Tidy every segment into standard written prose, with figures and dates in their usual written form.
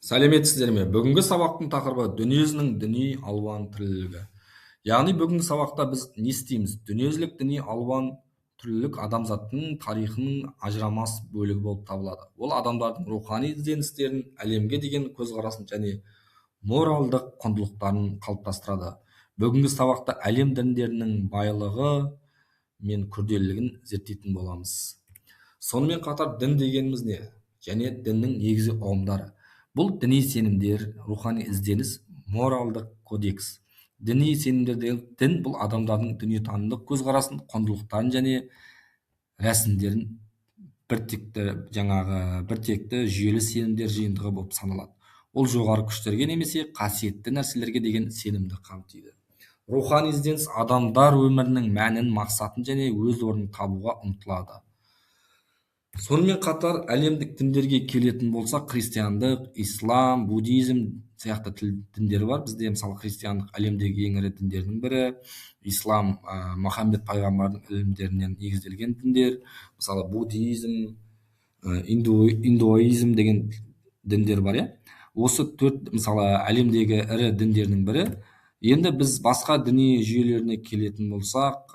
Сәлеметсіздер ме? Бүгінгі сабақтың тақырыбы дүниежүзінің діни алуан түрлілігі. Яғни бүгінгі сабақта біз не істейміз? Дүниежүзілік діни алуан түрлілік адамзаттың тарихының ажырамас бөлігі болып табылады. Ол адамдардың рухани ізденістерін, әлемге деген көзқарасын және моральдық құндылықтарын қалыптастырады. Бүгінгі сабақта әлем діндерінің байлығы мен күрделілігін зерттейтін боламыз. Сонымен қатар дін дегеніміз не? Және діннің негізгі ұғымдары. Бұл діни сенімдер, рухани ізденіс, моралдық кодекс. Діни сенімдер деген дін бұл адамдардың дүниетанымдық көзқарасын, құндылықтарын және рәсімдерін біртекті жүйелі сенімдер жиынтығы болып саналады. Ол жоғары күштерге немесе қасиетті нәрселерге деген сенімді қамтиды. Рухани ізденіс адамдар өмірінің мәнін, мақсатын және өз орнын табуға ұмтылады. Сонымен қатар әлемдік діндерге келетін болсақ, христиандық, ислам, буддизм сияқты діндер бар. Бізде мысалы христиандық әлемдегі ең ірі діндердің бірі, ислам Мұхаммед пайғамбардың ілімдерінен негізделген діндер, мысалы буддизм, индуизм деген діндер бар, иә. Осы төрт мысалы әлемдегі ірі діндердің бірі. Енді біз басқа діни жүйелеріне келетін болсақ,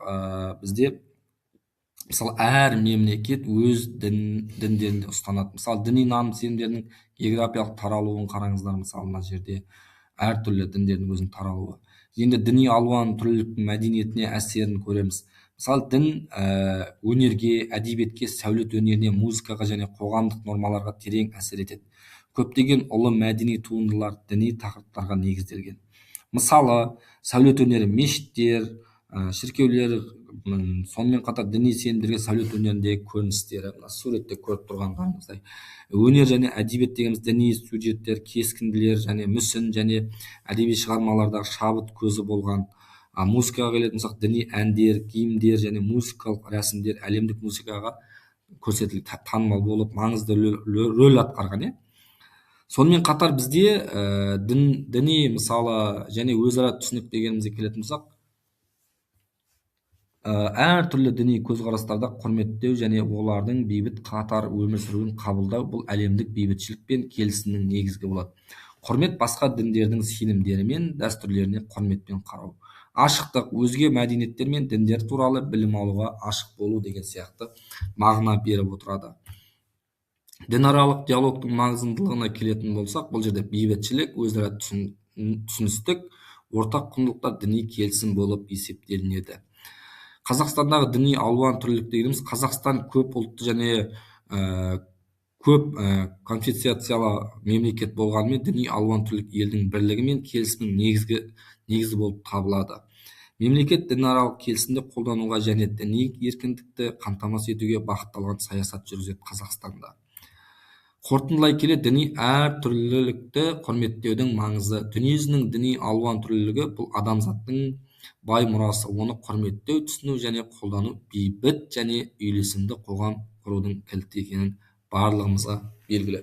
бізде мысалы әр мемлекет өз діндерінде ұстанады. Мысалы діни наным сенімдерінің географиялық таралуын қараңыздар. Мысалы мына жерде әртүрлі діндердің өзінің таралуы. Енді діни алуан түрліліктің мәдениетіне әсерін көреміз. Мысалы дін өнерге, әдебиетке, сәулет өнеріне, музыкаға және қоғамдық нормаларға терең әсер етеді. Көптеген ұлы мәдени туындылар діни тақырыптарға негізделген. Мысалы сәулет өнері, мешіттер, шіркеулер, сонымен қатар діни сенімдерге сәулет өнеріндегі көріністері, суретте көріп тұрғандарыңыздай. Өнер және әдебиет дегеніміз діни сюжеттер, кескінділер және мүсін және әдеби шығармалардағы шабыт көзі болған. Музыкаға келетін болсақ, діни әндер, гимндер және музыкалық рәсімдер әлемдік музыкаға көрсетіліп танымал болып маңызды рөл атқарған. Сонымен қатар бізде діни мысалы және өзара түсінік дегенімізге келетін болсақ, әртүрлі діни көзқарастарда құрметтеу және олардың бейбіт қатар өмір сүруін қабылдау бұл әлемдік бейбітшілік пен келісімнің негізгі болады. Құрмет басқа діндердің сенімдері мен дәстүрлеріне құрметпен қарау. Ашықтық, өзге мәдениеттер мен діндер туралы білім алуға ашық болу деген сияқты мағына беріп отырады. Дінаралық диалогтың маңыздылығына келетін болсақ, бұл жерде бейбітшілік, өзара түсіністік, ортақ құндылықтар діни келісім болып есептелінеді. Қазақстандағы діни алуан түрлілік дегеніміз, Қазақстан көп ұлтты және көп конфессияциялы мемлекет болғанымен діни алуан түрлілік елдің бірлігі мен келісімнің негізі болып табылады. Мемлекет дінаралық келісімді қолдануға және діни еркіндікті қамтамасыз етуге бағытталған саясат жүргізеді Қазақстанда. Қорытындылай келе, діни әртүрлілікті құрметтеудің маңызы. Дүниежүзінің діни алуан түрлілігі бұл адамзаттың бай мұрасы, оны құрметтеу, түсіну және қолдану бейбіт және үйлесімді қоғам құрудың кілті екенін барлығымызға белгілі.